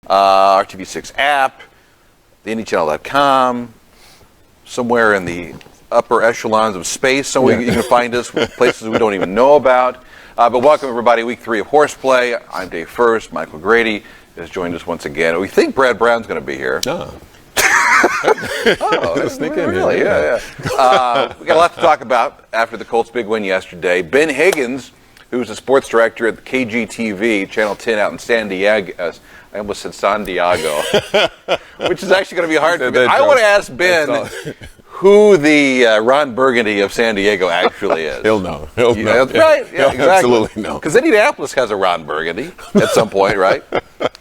RTV6 app, the IndyChannel.com, somewhere in the upper echelons of space, somewhere you can find us, places we don't even know about. But welcome, everybody. Week 3 of Horseplay. I'm Dave Furst. Michael Grady has joined us once again. We think Brad Brown's going to be here. Sneak in really? here. Yeah. We got a lot to talk about after the Colts' big win yesterday. Ben Higgins, who's the sports director at the KGTV, Channel 10 out in San Diego. I almost said San Diego, which is actually going to be hard for me. I want to ask Ben who the Ron Burgundy of San Diego actually is. He'll know. He'll know. That's right. Yeah, exactly. Absolutely know. Because Indianapolis has a Ron Burgundy at some point, right?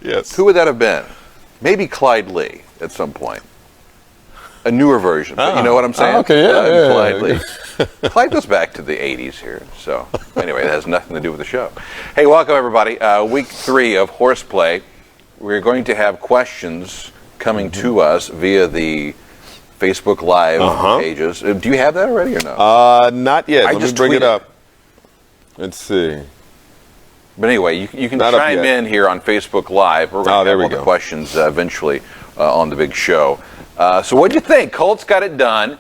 Yes. Who would that have been? Maybe Clyde Lee at some point. A newer version. But you know what I'm saying? Okay, yeah. Clyde Lee. Clyde goes back to the 80s here. So, anyway, that has nothing to do with the show. Hey, welcome, everybody. Week 3 of Horseplay. We're going to have questions coming to us via the Facebook Live pages. Do you have that already or no? Not yet. Let me bring it up. Let's see. But anyway, you can chime in here on Facebook Live. We're going to have all the questions eventually on the big show. So what'd you think? Colts got it done.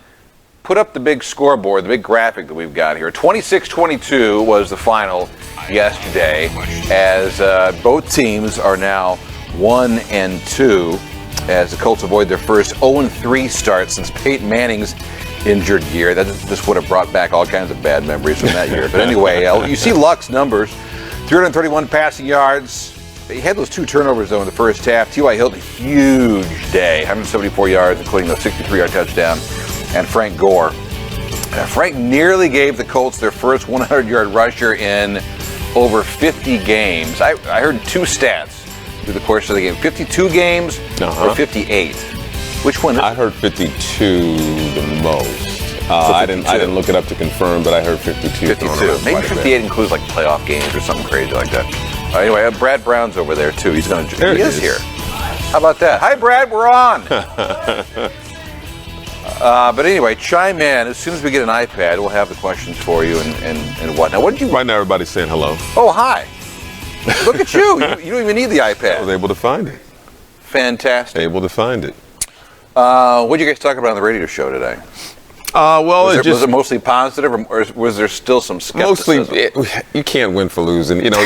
Put up the big scoreboard, the big graphic that we've got here. 26-22 was the final yesterday, as both teams are now 1-2, as the Colts avoid their first 0-3 start since Peyton Manning's injured year. That just would have brought back all kinds of bad memories from that year. But anyway, you see Luck's numbers. 331 passing yards. He had those 2 turnovers, though, in the first half. T.Y. Hilton, huge day. 174 yards, including the 63-yard touchdown. And Frank Gore. Frank nearly gave the Colts their first 100-yard rusher in over 50 games. I heard 2 stats through the course of the game. 52 games or 58? Which one? I heard 52 the most. I didn't look it up to confirm, but I heard 52. 52. Maybe 58 includes like playoff games or something crazy like that. Anyway, Brad Brown's over there too. He is here. How about that? Hi, Brad. We're on. But anyway, chime in as soon as we get an iPad. We'll have the questions for you and whatnot. What did you? Right now, everybody's saying hello. Oh, hi. Look at you. You don't even need the iPad. I was able to find it. Fantastic. Able to find it. What did you guys talk about on the radio show today? Was it mostly positive, or was there still some skepticism? Mostly, you can't win for losing. You know,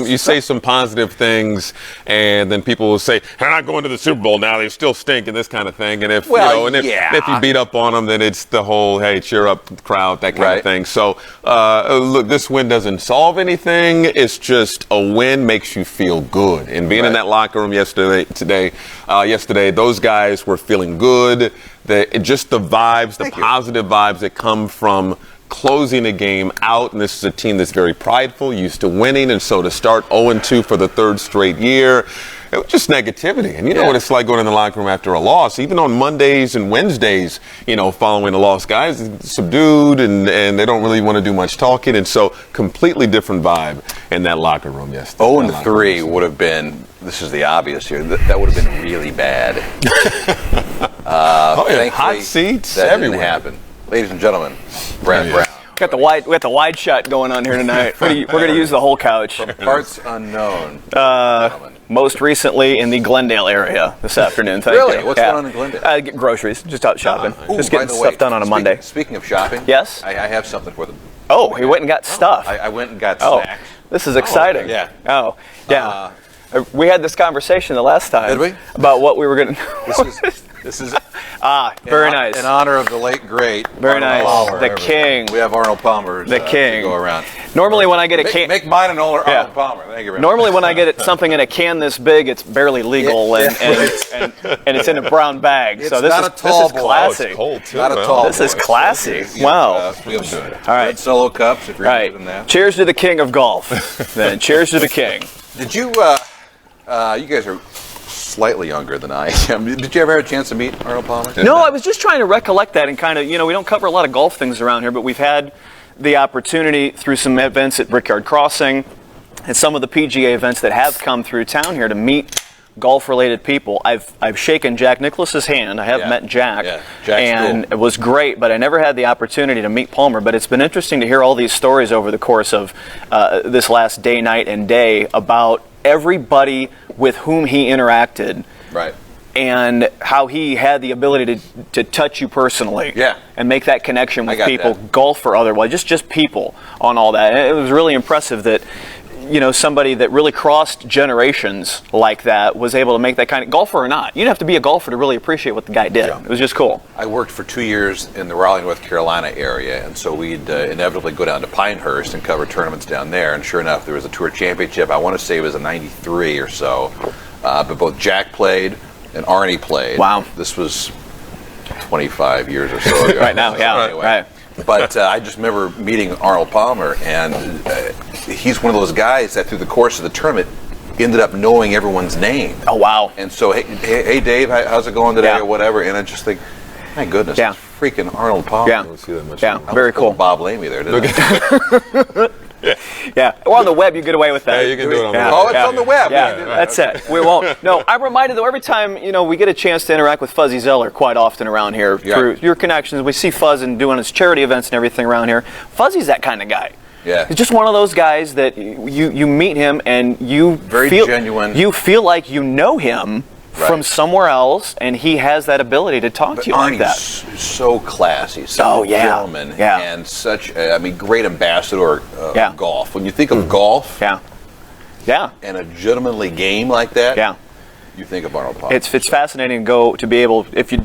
you say some positive things, and then people will say they're not going to the Super Bowl now. They still stink, and this kind of thing. And if if you beat up on them, then it's the whole hey, cheer up the crowd, that kind of thing. So look, this win doesn't solve anything. It's just a win makes you feel good. And being in that locker room yesterday, those guys were feeling good. Just the vibes, the positive vibes that come from closing a game out, and this is a team that's very prideful, used to winning, and so to start 0-2 for the 3rd straight year, it was just negativity. And you know what it's like going in the locker room after a loss. Even on Mondays and Wednesdays, following a loss, guys subdued, and they don't really want to do much talking, and so completely different vibe in that locker room yesterday. 0-3 would have been, this is the obvious here, that would have been really bad. Hot seats that everywhere. Didn't happen. Ladies and gentlemen, Brad Brown. We got the wide shot going on here tonight. We're going to use the whole couch. From parts unknown. Most recently in the Glendale area this afternoon. Really? What's going on in Glendale? Get groceries. Just out shopping. Just getting stuff done on a Monday. Speaking of shopping, yes, I have something for them. Oh, he went and got stuff. I went and got snacks. This is exciting. Okay. Yeah. Oh, yeah. We had this conversation the last time. Did we? About what we were going to. This is very nice. In honor of the late great Arnold nice. Palmer, the king. We have Arnold Palmer. The king. To go around. Normally, when I get a can, make mine an Arnold Palmer. Thank you very much. Normally, when I get something in a can this big, it's barely legal, and it's in a brown bag. So this is classy. It's cold too. Not a tall. This is classy. Wow. We have all right. Red Solo cups. If you're interested in that. Cheers to the king of golf. Then cheers to the king. Did you? You guys are slightly younger than I am. Did you ever have a chance to meet Arnold Palmer? No, I was just trying to recollect that and kind of, we don't cover a lot of golf things around here, but we've had the opportunity through some events at Brickyard Crossing and some of the PGA events that have come through town here to meet golf-related people. I've shaken Jack Nicklaus's hand. I have met Jack, and cool. It was great, but I never had the opportunity to meet Palmer. But it's been interesting to hear all these stories over the course of this last day, night, and day about everybody with whom he interacted. Right. And how he had the ability to touch you personally, and make that connection with people, golf or otherwise, just people on all that. And it was really impressive that, somebody that really crossed generations like that was able to make that kind of golfer or not. You didn't have to be a golfer to really appreciate what the guy did. Yeah. It was just cool. I worked for 2 years in the Raleigh, North Carolina area, and so we'd inevitably go down to Pinehurst and cover tournaments down there. And sure enough, there was a tour championship. I want to say it was a '93 or so, but both Jack played and Arnie played. Wow. This was 25 years or so ago. Right now, yeah. Anyway. Right. But I just remember meeting Arnold Palmer, and he's one of those guys that through the course of the tournament ended up knowing everyone's name. Oh, wow. And so, hey Dave, how's it going today, or whatever, and I just think, my goodness, it's freaking Arnold Palmer. Yeah, very cool. Bob Lamy there, didn't I? Yeah, or on the web, you get away with that. Yeah, you can do it on the web. Oh, it's on the web. Yeah, that's it. We won't. No, I'm reminded though every time we get a chance to interact with Fuzzy Zeller quite often around here through your connections. We see Fuzz and doing his charity events and everything around here. Fuzzy's that kind of guy. Yeah, he's just one of those guys that you meet him and you feel genuine. You feel like you know him. From somewhere else, and he has that ability to talk to you like that. So classy, so gentleman, and such great ambassador of golf. When you think of golf, and a gentlemanly game like that, you think of Arnold Palmer. It's fascinating to be able, if you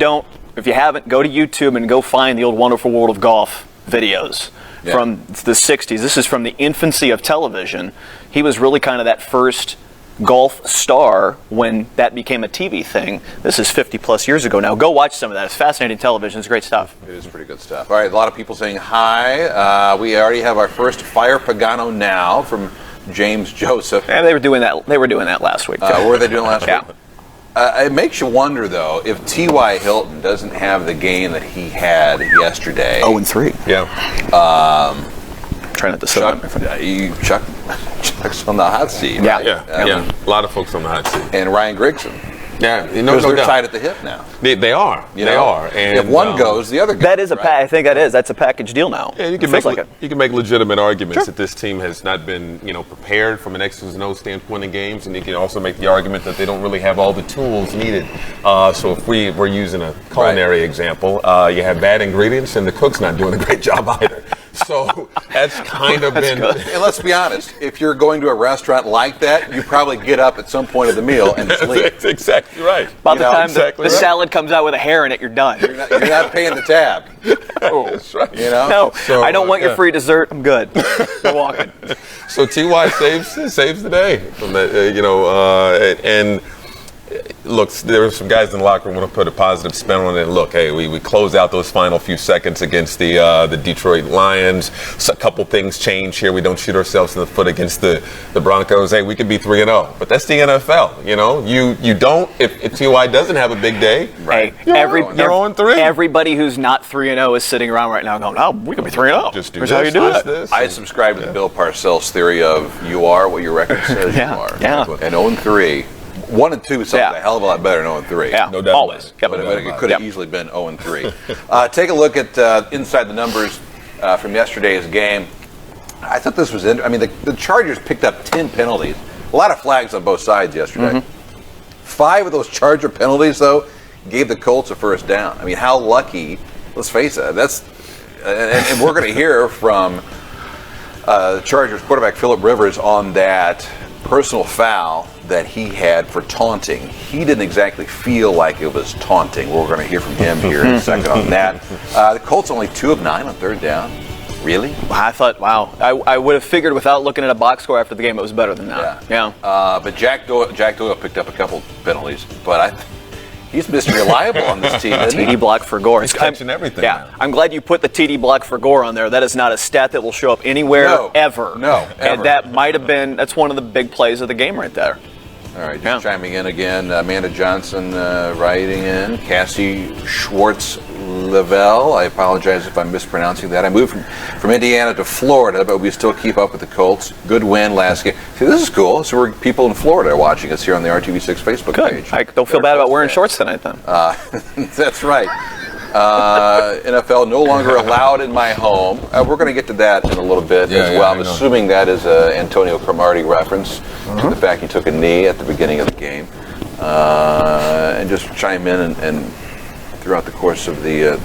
haven't, go to YouTube and go find the old Wonderful World of Golf videos from the 60s. This is from the infancy of television. He was really kind of that first golf star when that became a TV thing. This is 50 plus years ago now. Go watch some of that. It's fascinating television. It's great stuff. It is pretty good stuff. All right, a lot of people saying hi. We already have our first Fire Pagano now from James Joseph. Yeah, they were doing that. They were doing that last week. What were they doing last week? It makes you wonder, though, if T.Y. Hilton doesn't have the game that he had yesterday. 0-3. Yeah. Trying not to Chuck's on the hot seat. Yeah. A lot of folks on the hot seat. And Ryan Grigson. Yeah, because they're tied at the hip now. They are. They are. And if one goes, the other goes. That is I think that's a package deal now. Yeah, you can make legitimate arguments that this team has not been, prepared from an X's and O's standpoint in games, and you can also make the argument that they don't really have all the tools needed. So if we're using a culinary example, you have bad ingredients, and the cook's not doing a great job either. So that's kind of been. And let's be honest, if you're going to a restaurant like that, you probably get up at some point of the meal and sleep. That's exactly right. By the time the salad comes out with a hair in it, you're done. You're not paying the tab. That's right. No, so, I don't want your free dessert. I'm good. I'm walking. So T.Y. saves the day from that, and. Look, there were some guys in the locker room who want to put a positive spin on it. And look, hey, we close out those final few seconds against the Detroit Lions. So a couple things change here. We don't shoot ourselves in the foot against the Broncos. Hey, we could be 3-0, but that's the NFL. You don't if T.Y. doesn't have a big day. Right. You're 0-3. Everybody who's not 3-0 is sitting around right now going, "Oh, we could be 3-0." Just do Here's this, how you do it. I subscribe to the Bill Parcells theory of you are what your record says you are. Yeah. And 0-3. 1 and 2 is something a hell of a lot better than 0-3. Yeah, no doubt. Always. But it could have easily been 0-3. Take a look at inside the numbers from yesterday's game. I thought this was the Chargers picked up 10 penalties. A lot of flags on both sides yesterday. 5 of those Charger penalties, though, gave the Colts a first down. I mean, how lucky, let's face it, and we're going to hear from the Chargers quarterback Phillip Rivers on that personal foul that he had for taunting. He didn't exactly feel like it was taunting. We're going to hear from him here in a second on that. The Colts only 2 of 9 on third down. Really? I thought, wow. I would have figured without looking at a box score after the game it was better than that. Yeah. But Jack Doyle picked up a couple penalties, but he's Mr. Reliable on this team, isn't he? TD block for Gore. He's catching everything. Yeah. I'm glad you put the TD block for Gore on there. That is not a stat that will show up anywhere ever. No, ever. And that might have been, that's one of the big plays of the game right there. All right, just chiming in again, Amanda Johnson writing in, Cassie Schwartz-Lavelle. I apologize if I'm mispronouncing that. I moved from Indiana to Florida, but we still keep up with the Colts. Good win last game. See, this is cool. So people in Florida are watching us here on the RTV6 Facebook page. I don't feel bad about wearing shorts tonight, then. That's right. NFL no longer allowed in my home. We're going to get to that in a little bit as well. I'm assuming that is an Antonio Cromartie reference to the fact he took a knee at the beginning of the game. And just chime in and throughout the course of the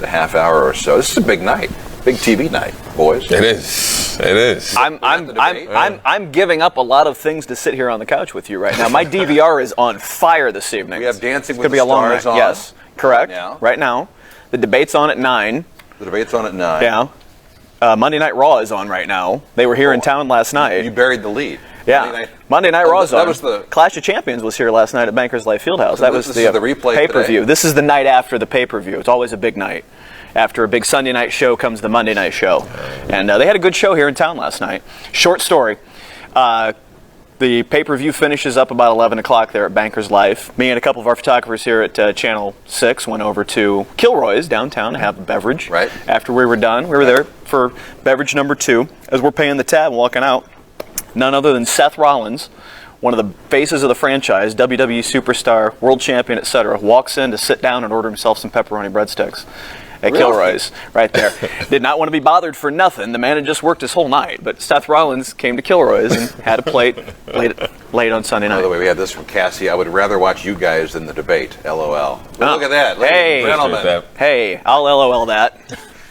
half hour or so. This is a big night, big TV night, boys. It is. It is. I'm giving up a lot of things to sit here on the couch with you right now. My DVR is on fire this evening. We have Dancing it's with the Stars on. Yes, correct. Right now. The debate's on at 9. The debate's on at 9. Yeah. Monday Night Raw is on right now. They were here in town last night. You buried the lead. Yeah. Monday Night Raw is on. That was the Clash of Champions was here last night at Bankers Life Fieldhouse. That was the replay pay-per-view. today. This is the night after the pay-per-view. It's always a big night. After a big Sunday night show comes the Monday night show. And they had a good show here in town last night. Short story. The pay-per-view finishes up about 11 o'clock there at Bankers Life. Me and a couple of our photographers here at Channel 6 went over to Kilroy's downtown to have a beverage. Right. After we were done, we were there for beverage number 2. As we're paying the tab and walking out, none other than Seth Rollins, one of the faces of the franchise, WWE superstar, world champion, etc., walks in to sit down and order himself some pepperoni breadsticks at Kilroy's right there. Did not want to be bothered for nothing. The man had just worked his whole night, but Seth Rollins came to Kilroy's and had a plate late on Sunday night. By the way, we had this from Cassie. I would rather watch you guys than the debate. LOL. Look at that, ladies and gentlemen. Hey, I'll LOL that.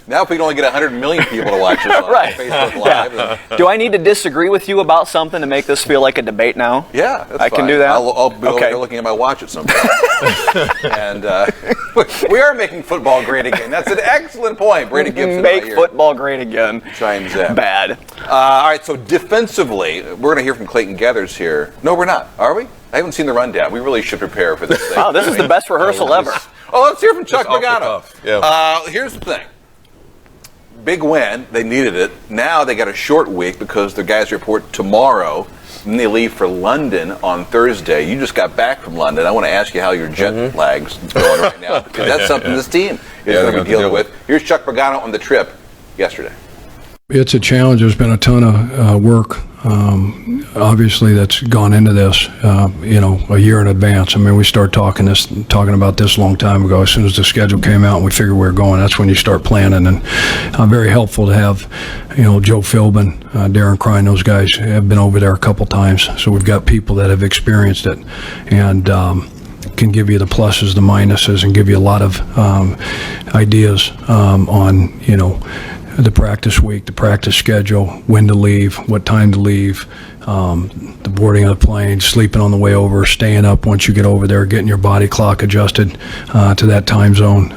Now if we can only get 100 million people to watch this on Facebook Live. Yeah. Do I need to disagree with you about something to make this feel like a debate now? Yeah, that's I can do that? I'll be over here looking at my watch at some point. And we are making football great again. That's an excellent point. Brady Gibson. Make football great again. Chimes in. Bad. All right, so defensively, we're going to hear from Clayton Gathers here. No, we're not. Are we? I haven't seen the rundown. We really should prepare for this thing. Wow, this is the best rehearsal ever. Oh, let's hear from Chuck Pagano. Yeah. Here's the thing. Big win. They needed it. Now they got a short week because the guys report tomorrow. And they leave for London on Thursday. You just got back from London. I want to ask you how your jet lag's going right now. Because that's something this team is going to be dealing with. Here's Chuck Pagano on the trip yesterday. It's a challenge. There's been a ton of work, obviously, that's gone into this, a year in advance. I mean, we started talking about this a long time ago. As soon as the schedule came out and we figured we were going, that's when you start planning. And very helpful to have, Joe Philbin, Darren Crine, those guys have been over there a couple times. So we've got people that have experienced it and can give you the pluses, the minuses, and give you a lot of ideas on, the practice week, the practice schedule, when to leave, what time to leave, the boarding of the plane, sleeping on the way over, staying up once you get over there, getting your body clock adjusted to that time zone,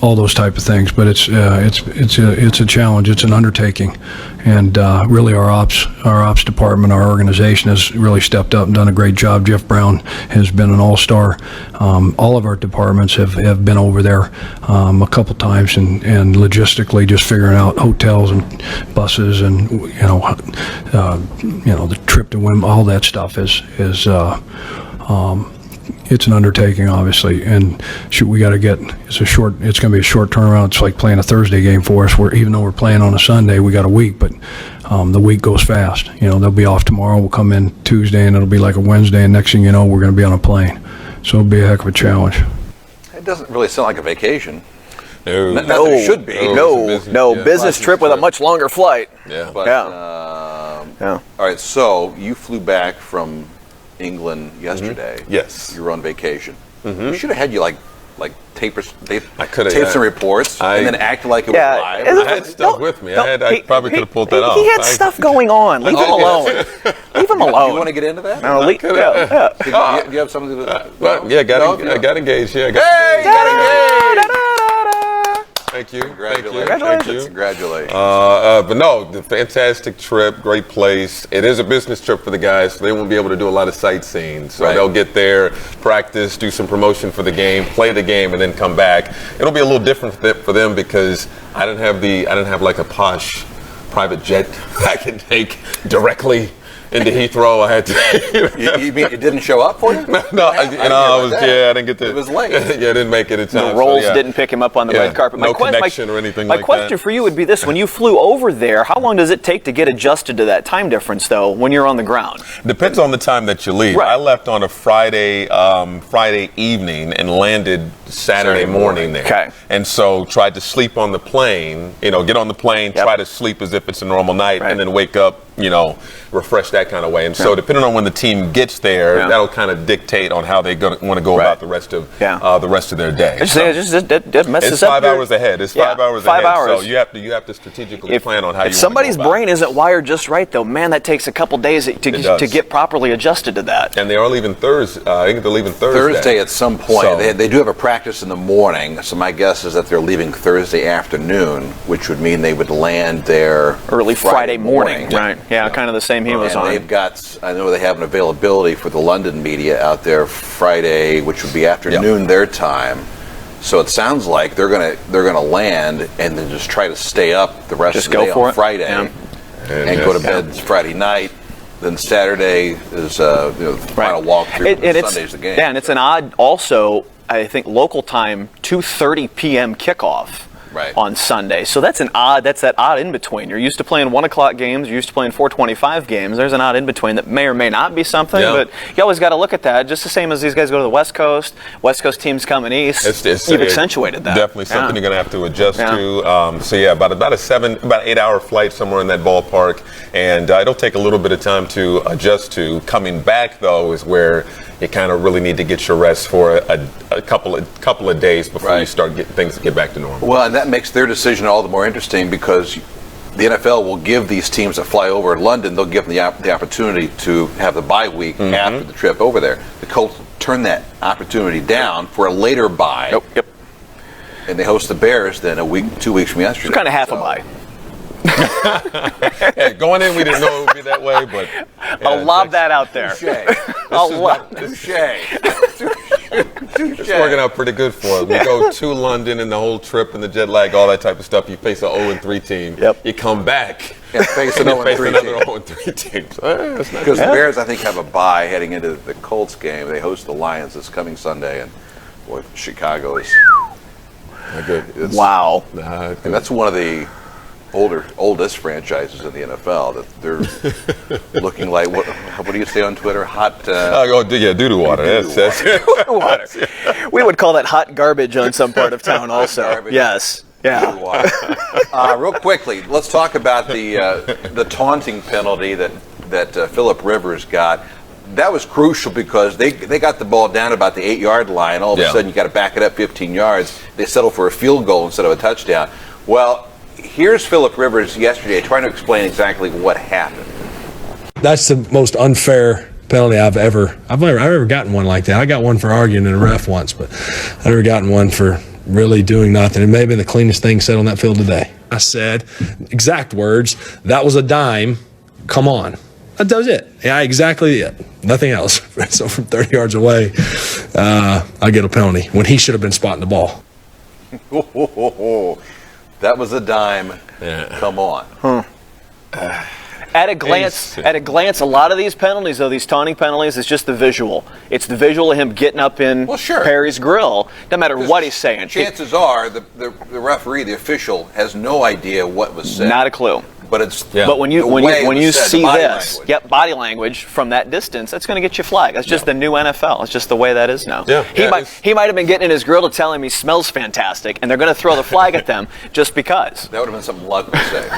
all those type of things. But it's a challenge. It's an undertaking, and really our ops department, our organization has really stepped up and done a great job. Jeff Brown has been an all-star. All of our departments have been over there a couple times, and logistically just figuring out hotels and buses and the trip to win, all that stuff is it's an undertaking, obviously, and it's going to be a short turnaround. It's like playing a Thursday game for us, where even though we're playing on a Sunday, we got a week, but the week goes fast. They'll be off tomorrow, we'll come in Tuesday, and it'll be like a Wednesday, and next thing you know, we're going to be on a plane. So it'll be a heck of a challenge. It doesn't really sound like a vacation. No, it should be. Business trip with a much longer flight. Yeah. But, all right, so you flew back from England yesterday. Yes. You were on vacation. We should have had you like tape some reports and then act like it was live. I had stuff with me. I probably could have pulled that off. He had stuff going on. Leave him alone. Leave him alone. You want to get into that? No, Do you have something to... got engaged. Yeah, got engaged. Thank you. Congratulations. But no, the fantastic trip, great place. It is a business trip for the guys, so they won't be able to do a lot of sightseeing. So they'll get there, practice, do some promotion for the game, play the game, and then come back. It'll be a little different for them because I didn't have like a posh private jet I can take directly into Heathrow. I had to. You mean it didn't show up for you? I didn't get to. It was late. I didn't make it in time. The Rolls didn't pick him up on the red carpet. No connection or anything like that. My question for you would be this: when you flew over there, how long does it take to get adjusted to that time difference, though, when you're on the ground? Depends on the time that you leave. Right. I left on a Friday evening and landed Saturday morning there. Okay. And so tried to sleep on the plane, get on the plane, try to sleep as if it's a normal night, and then wake up, refresh that kind of way. And so depending on when the team gets there, that'll kind of dictate on how they want to go about the rest of their day. It's 5 hours ahead. It's 5 hours ahead. 5 hours. So you have to strategically plan on how you want to go about it. If somebody's brain isn't wired just right, though, man, that takes a couple days to get properly adjusted to that. And they are leaving Thursday. I think they're leaving Thursday at some point. So, they do have a practice in the morning, so my guess is that they're leaving Thursday afternoon, which would mean they would land there early Friday morning. Right. Yeah, kind of the same he was on. They've got, I know they have an availability for the London media out there Friday, which would be afternoon their time. So it sounds like they're gonna land and then just try to stay up the rest of the day on Friday and go to bed Friday night. Then Saturday is the final walkthrough. Sunday's the game. Yeah, and it's an odd, also, I think, local time 2:30 p.m. kickoff on Sunday. So that's that odd in between. You're used to playing 1 o'clock games. You're used to playing 4:25 games. There's an odd in between that may or may not be something, but you always got to look at that. Just the same as these guys go to the West Coast. West Coast teams coming east. You've accentuated that. Definitely something you're going to have to adjust to. So about 8-hour flight somewhere in that ballpark, and it'll take a little bit of time to adjust to. Coming back though is where you kind of really need to get your rest for a couple of days before you start getting things to get back to normal. Well, and that makes their decision all the more interesting because the NFL will give these teams that fly over in London, they'll give them the opportunity to have the bye week after the trip over there. The Colts turn that opportunity down for a later bye. Yep. And they host the Bears then 2 weeks from yesterday. It's kind of half a bye. Going in, we didn't know it would be that way, but I'll lob that out there. Touche. It's working out pretty good for us. We go to London and the whole trip and the jet lag, all that type of stuff. You face an 0-3 team. Yep. You come back and face another 0-3 team. Because the Bears, I think, have a bye heading into the Colts game. They host the Lions this coming Sunday, and boy, Chicago is good. Wow. And that's one of the oldest franchises in the NFL that they're looking like what do you say on Twitter? Hot doo-doo water. That's water. We would call that hot garbage on some part of town also. Yes. Yeah. Real quickly, let's talk about the taunting penalty that Phillip Rivers got. That was crucial because they got the ball down about the 8-yard line. All of a sudden, you got to back it up 15 yards. They settled for a field goal instead of a touchdown. Well, here's Phillip Rivers yesterday trying to explain exactly what happened. That's the most unfair penalty I've ever gotten one like that. I got one for arguing in a ref once, but I've never gotten one for really doing nothing. It may have been the cleanest thing said on that field today. I said, exact words, that was a dime, come on. That was it. Yeah, exactly it. Nothing else. So from 30 yards away, I get a penalty when he should have been spotting the ball. That was a dime. Come on. At a glance, a lot of these penalties, though, these taunting penalties, is just the visual. It's the visual of him getting up in Perry's grill, no matter what he's saying. Chances are the referee, the official, has no idea what was said. Not a clue. But it's but when you see this, body language from that distance, that's going to get you flagged. That's just the new NFL. It's just the way that is now. He might have been getting in his grill to tell him he smells fantastic, and they're going to throw the flag at them just because. That would have been something Luck would say.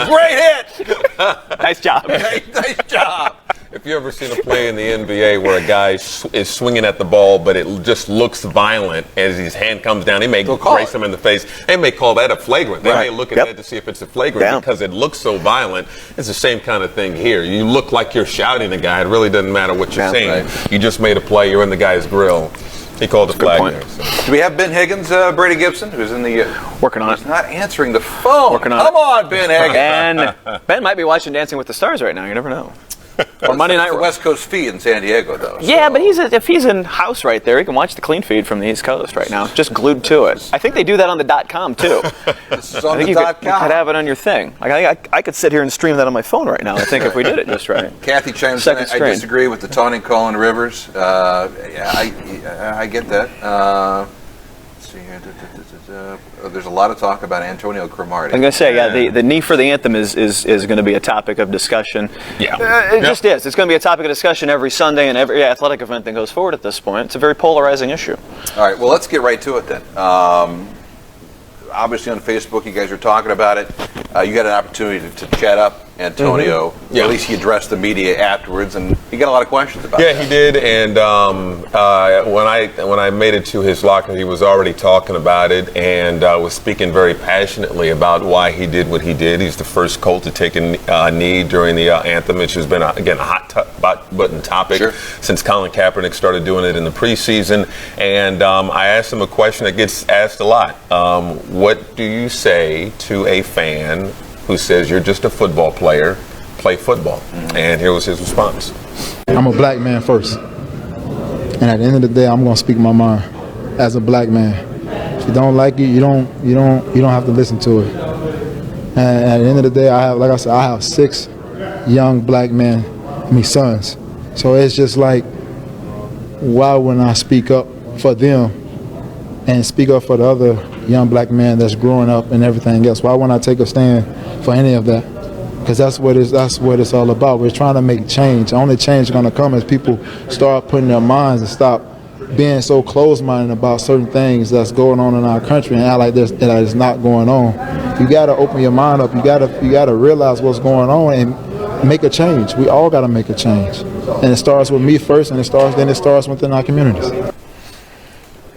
Great hit! Nice job. Nice job. If you ever seen a play in the NBA where a guy is swinging at the ball, but it just looks violent as his hand comes down, he may brace him in the face. They may call that a flagrant. They may look at that to see if it's a flagrant because it looks so violent. It's the same kind of thing here. You look like you're shouting at a guy. It really doesn't matter what you're saying. You just made a play. You're in the guy's grill. He called the flag there. So. Do we have Ben Higgins, Brady Gibson, who's in the working on it? He's not answering the phone. Working on Come on, Ben Higgins. And Ben might be watching Dancing with the Stars right now. You never know. Or Monday Night West Coast feed in San Diego, though. Yeah, but if he's in house right there, he can watch the clean feed from the East Coast right now, just glued to it. I think they do that on the .com too. This is on the .com. You could have it on your thing. I could sit here and stream that on my phone right now. I think if we did it just right. Kathy chimes in. I disagree with the taunting call on Rivers. I get that. let's see here. There's a lot of talk about Antonio Cromartie. I'm going to say, the need for the anthem is going to be a topic of discussion. Yeah. It just is. It's going to be a topic of discussion every Sunday and every athletic event that goes forward at this point. It's a very polarizing issue. All right, well, let's get right to it then. Obviously on Facebook, you guys are talking about it. You got an opportunity to chat up Antonio. Yeah. At least he addressed the media afterwards, and he got a lot of questions about it. Yeah, he did. And when I made it to his locker, he was already talking about it and was speaking very passionately about why he did what he did. He's the first Colt to take a knee during the anthem, which has been, again, a hot button topic since Colin Kaepernick started doing it in the preseason. And I asked him a question that gets asked a lot. What do you say to a fan who says you're just a football player, play football? And here was his response. I'm a black man first. And at the end of the day, I'm going to speak my mind as a black man. If you don't like it, you don't have to listen to it. And at the end of the day, I have 6 young black men, sons. So it's just like, why wouldn't I speak up for them and speak up for the other young black man that's growing up and everything else? Why wouldn't I take a stand for any of that? Because that's what it's all about. We're trying to make change. The only change is going to come as people start putting their minds and stop being so closed-minded about certain things that's going on in our country and act like that is not going on. You got to open your mind up. You got to realize what's going on and make a change. We all got to make a change, and it starts with me first, and then it starts within our communities.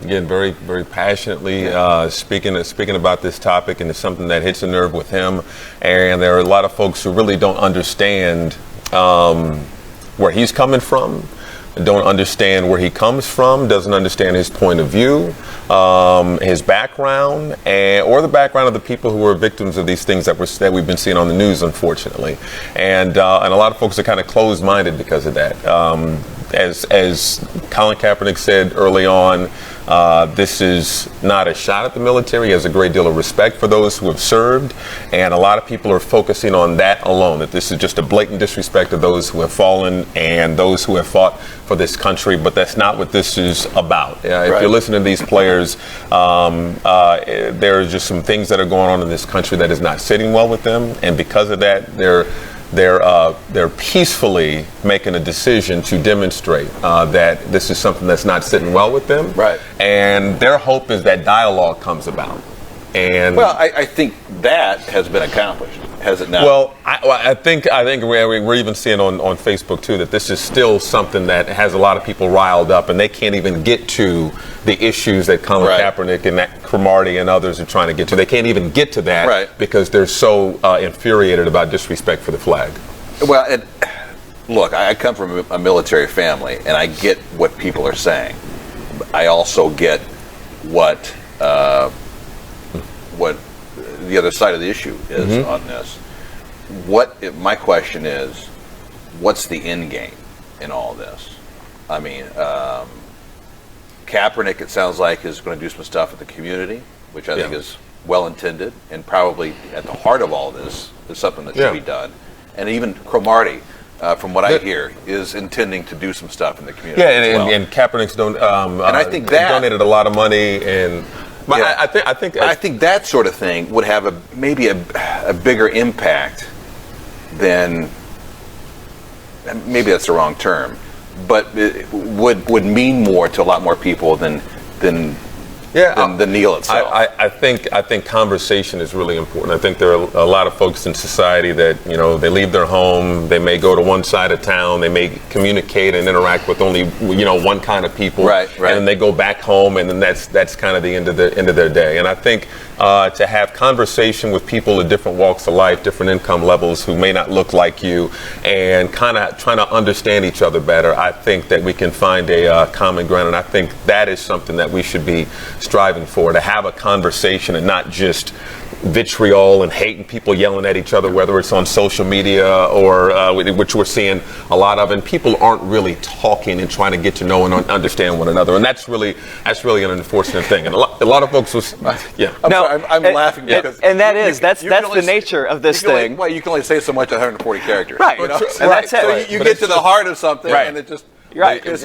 Again, very, very passionately speaking about this topic, and it's something that hits a nerve with him. And there are a lot of folks who really don't understand where he's coming from, don't understand where he comes from, doesn't understand his point of view, his background, or the background of the people who are victims of these things that we've been seeing on the news, unfortunately. And a lot of folks are kind of closed-minded because of that. As Colin Kaepernick said early on, this is not a shot at the military. He has a great deal of respect for those who have served, and a lot of people are focusing on that alone, that this is just a blatant disrespect of those who have fallen and those who have fought for this country, but that's not what this is about. If you listen to these players, there are just some things that are going on in this country that is not sitting well with them, and because of that, they're peacefully making a decision to demonstrate that this is something that's not sitting well with them. Right. And their hope is that dialogue comes about. And well, I think that has been accomplished, has it not? Well, I think we're even seeing on Facebook too that this is still something that has a lot of people riled up, and they can't even get to the issues that Colin Kaepernick and that Cromartie and others are trying to get to. They can't even get to that because they're so infuriated about disrespect for the flag. Well, look, I come from a military family, and I get what people are saying. I also get what the other side of the issue is on this. My question is, what's the end game in all this? I mean, Kaepernick, it sounds like, is going to do some stuff with the community, which I think is well intended, and probably at the heart of all this is something that should be done. And even Cromartie, from what I hear, is intending to do some stuff in the community. Yeah, and Kaepernick's and I think that donated a lot of money, and I think that sort of thing would have maybe a bigger impact than, maybe that's the wrong term, but it would mean more to a lot more people than the kneel itself. I think conversation is really important. I think there are a lot of folks in society that, they leave their home, they may go to one side of town, they may communicate and interact with only one kind of people, and then they go back home, and then that's kind of the end of their day. And I think to have conversation with people of different walks of life, different income levels, who may not look like you, and kind of trying to understand each other better, I think that we can find a common ground, and I think that is something that we should be striving for, to have a conversation and not just vitriol and hate and people yelling at each other, whether it's on social media or which we're seeing a lot of, and people aren't really talking and trying to get to know and understand one another, and that's really an unfortunate thing. And a lot of folks was I'm laughing because that's the nature of this thing. You can only say so much at 140 characters, right? And that's it. So you get to the heart of something, and it just. You're right. If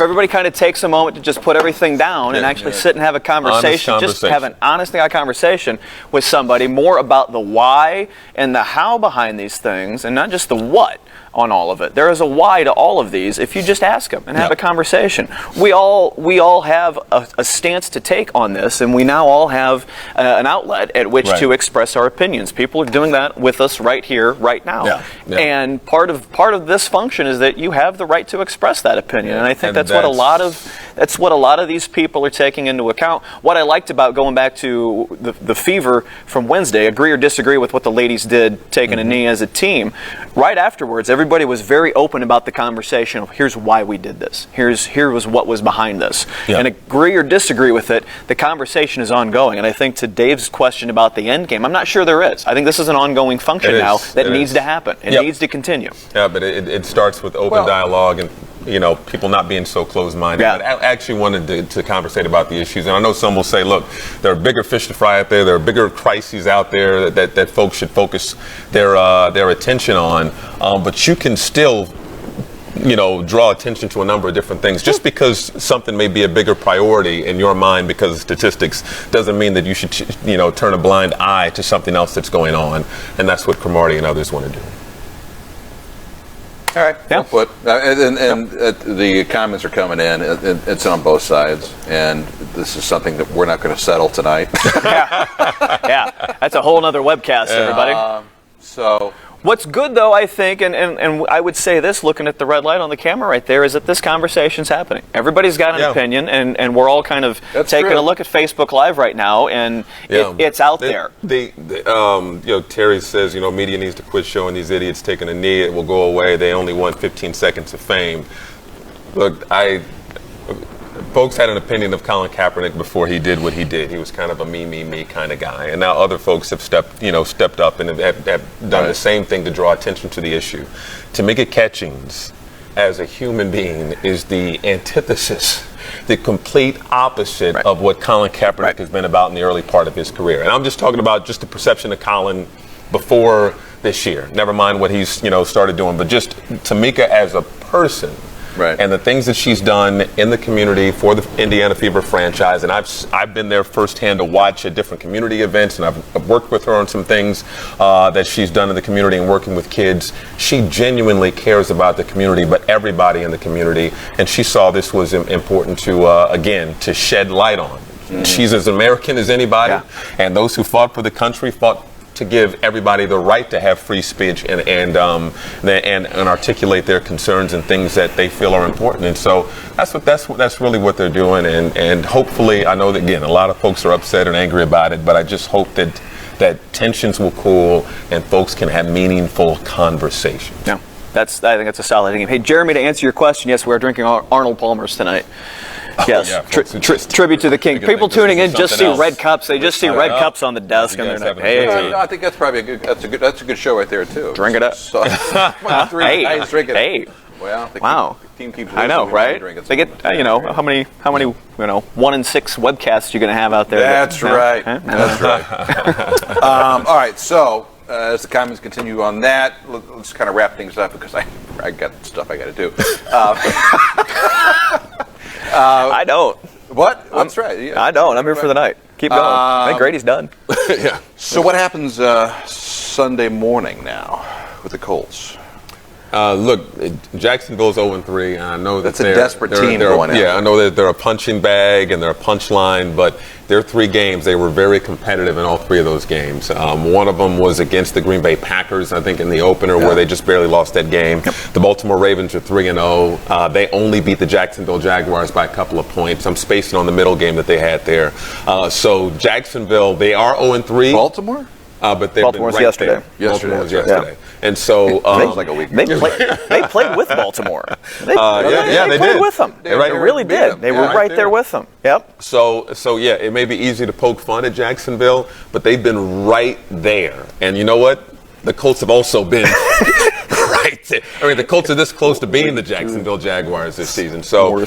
everybody kind of takes a moment to just put everything down and actually sit and have a conversation, just have an honest conversation with somebody more about the why and the how behind these things, and not just the what on all of it. There is a why to all of these if you just ask them and have a conversation. We all have a stance to take on this, and we now all have an outlet at which to express our opinions. People are doing that with us right here, right now. And part of this function is that you have the right to express that opinion, and I think that's what a lot of these people are taking into account. What I liked about going back to the Fever from Wednesday, agree or disagree with what the ladies did, taking a knee as a team, right afterwards, everybody was very open about the conversation of here's why we did this. Here was what was behind this. And agree or disagree with it, the conversation is ongoing. And I think to Dave's question about the end game, I'm not sure there is. I think this is an ongoing function now that needs to happen. It needs to continue. Yeah, but it starts with open dialogue and people not being so closed-minded. But I actually wanted to conversate about the issues. And I know some will say, look, there are bigger fish to fry out there. There are bigger crises out there that folks should focus their attention on. But you can still, draw attention to a number of different things. Just because something may be a bigger priority in your mind because of statistics doesn't mean that you should, turn a blind eye to something else that's going on. And that's what Cromartie and others want to do. All right. Yeah. The comments are coming in. It's on both sides, and this is something that we're not going to settle tonight. That's a whole other webcast, everybody. So. What's good, though, I think, and I would say this, looking at the red light on the camera right there, is that this conversation's happening. Everybody's got an opinion, and we're all kind of taking a look at Facebook Live right now, and it's out there. Terry says, media needs to quit showing these idiots taking a knee. It will go away. They only want 15 seconds of fame. Look, folks had an opinion of Colin Kaepernick before he did what he did. He was kind of a me kind of guy. And now other folks have stepped up and have done the same thing to draw attention to the issue. Tamika Catchings, as a human being, is the antithesis, the complete opposite of what Colin Kaepernick has been about in the early part of his career. And I'm just talking about just the perception of Colin before this year. Never mind what he's, started doing, but just Tamika as a person. And the things that she's done in the community for the Indiana Fever franchise, and I've been there firsthand to watch at different community events, and I've worked with her on some things that she's done in the community and working with kids. She genuinely cares about the community, but everybody in the community, and she saw this was important to shed light on. She's as American as anybody, and those who fought for the country fought to give everybody the right to have free speech and articulate their concerns and things that they feel are important. And so that's really what they're doing. And hopefully, I know that again a lot of folks are upset and angry about it, but I just hope that tensions will cool and folks can have meaningful conversations. Yeah, I think that's a solid game. Hey, Jeremy, to answer your question, yes, we're drinking Arnold Palmer's tonight. Yes, tribute to the king. People tuning in just see red cups. They just see red cups on the desk, and they're like, "Hey." I think that's probably that's a good show right there too. Drink it up. So, three guys drink it. Hey. Well, wow. The team keeps I know, right? They get how many 1 in 6 webcasts you're going to have out there. That's right. That's right. All right. So as the comments continue on that, let's kind of wrap things up because I got stuff I got to do. I don't. What? That's right. Yeah. I don't. I'm here for the night. Keep going. I think Grady's done. Yeah. So what happens Sunday morning now with the Colts? Look, Jacksonville's 0-3, and I know that's a desperate team going in. Yeah, I know that they're a punching bag and they're a punchline, but their 3 games, they were very competitive in all 3 of those games. One of them was against the Green Bay Packers, I think, in the opener, where they just barely lost that game. Yep. The Baltimore Ravens are 3-0. They only beat the Jacksonville Jaguars by a couple of points. I'm spacing on the middle game that they had there. So Jacksonville, they are 0-3. Baltimore? But Baltimore was yesterday. Baltimore was yesterday. And so like a week. They played with Baltimore. They did. played with them. They really did. They were right there with them. Yep. So it may be easy to poke fun at Jacksonville, but they've been right there. And you know what? The Colts have also been right the Colts are this close to beating the Jacksonville Jaguars this season. So,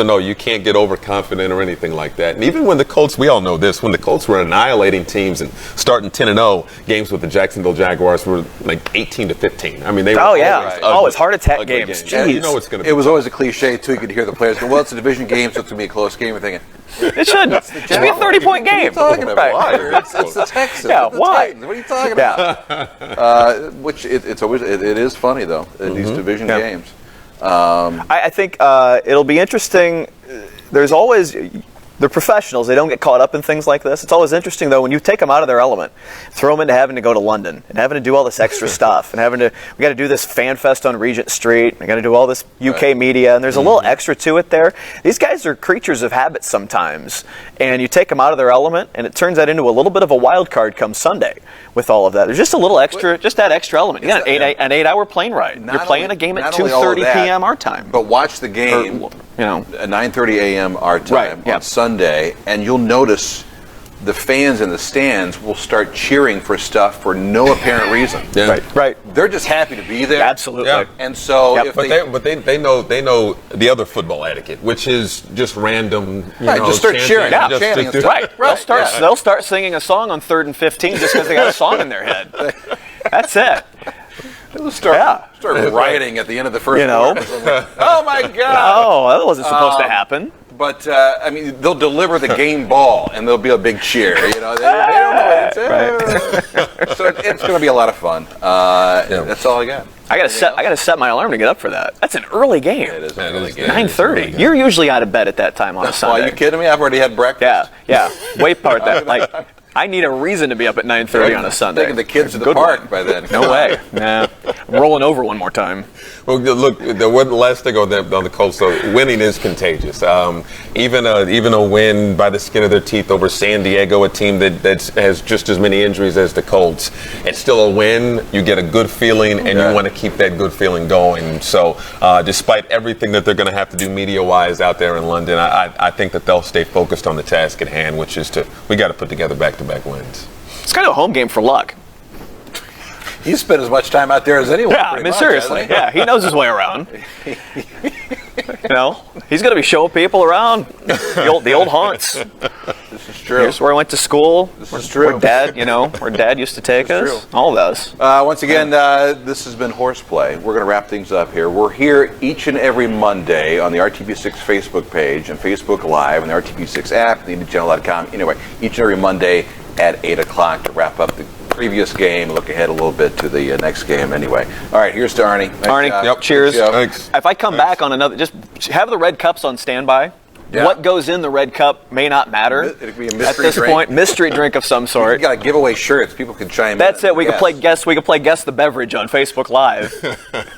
no, you can't get overconfident or anything like that. And even when the Colts, we all know this, when the Colts were annihilating teams and starting 10-0, games with the Jacksonville Jaguars were like 18-15. I mean, they were it's heart attack games. Jeez. You know it's going to be. It was always a cliche too. You could hear the players go, "Well, it's a division game, so it's going to be a close game." We're thinking, it should be a 30-point game. What are you talking about? It's the Texans. Yeah, why? What are you talking about? Which it is funny though in these division games. I think it'll be interesting. There's always. They're professionals. They don't get caught up in things like this. It's always interesting, though, when you take them out of their element, throw them into having to go to London and having to do all this extra stuff and we got to do this fan fest on Regent Street. We got to do all this UK media, and there's a little extra to it there. These guys are creatures of habit sometimes, and you take them out of their element, and it turns that into a little bit of a wild card come Sunday with all of that. There's just a little extra, just that extra element. You got an 8-hour plane ride. You're playing a game at 2:30 p.m. our time. But watch the game. At 9:30 a.m. our time on Sunday, and you'll notice the fans in the stands will start cheering for stuff for no apparent reason. Right. They're just happy to be there. Absolutely. Yeah. And so, they know the other football etiquette, which is just random. Just start cheering. Chanting. They'll start singing a song on 3rd and 15 just because they got a song in their head. That's it. They'll start rioting at the end of the first quarter. Oh my God! Oh, that wasn't supposed to happen. But they'll deliver the game ball, and there'll be a big cheer. They don't know what So it's going to be a lot of fun. That's all I got. I gotta set my alarm to get up for that. That's an early game. It is an early game. 9:30. You're usually out of bed at that time on a Sunday. Are you kidding me? I've already had breakfast. Yeah. Way part that. Like, I need a reason to be up at 9:30 on a Sunday. Taking the kids to the park by then. No way. Nah. I'm rolling over one more time. Well, look, the last thing on the Colts, though, winning is contagious. Even a win by the skin of their teeth over San Diego, a team that has just as many injuries as the Colts, it's still a win. You get a good feeling, and you want to keep that good feeling going. So, despite everything that they're going to have to do media-wise out there in London, I think that they'll stay focused on the task at hand, which is we got to put together back-to-back wins. It's kind of a home game for Luck. He's spent as much time out there as anyone. Yeah, seriously. Yeah, he knows his way around. He's going to be showing people around the old haunts. This is true. Here's where I went to school. This is true. Where Dad used to take us. True. All of us. Once again, this has been Horseplay. We're going to wrap things up here. We're here each and every Monday on the RTV6 Facebook page and Facebook Live and the RTV6 app, the IndyChannel.com. Anyway, each and every Monday at 8 o'clock to wrap up the previous game, look ahead a little bit to the next game anyway. All right, here's to Arnie. Arnie, cheers. Thanks. If I come back on another, just have the red cups on standby. Yeah. What goes in the red cup may not matter. It could be a mystery at this drink. point. Mystery drink of some sort. You got to give away shirts. People can chime in. That's it. We could play guess. We could play guess the beverage on Facebook Live.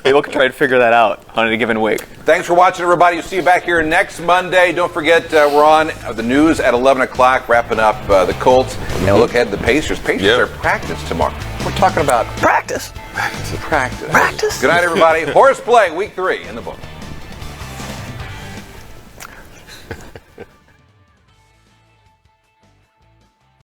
People can try to figure that out on a given week. Thanks for watching, everybody. We'll see you back here next Monday. Don't forget, we're on the news at 11 o'clock, wrapping up the Colts. And look ahead to the Pacers. Pacers are practice tomorrow. We're talking about practice. Practice. Good night, everybody. Horseplay, week 3 in the book.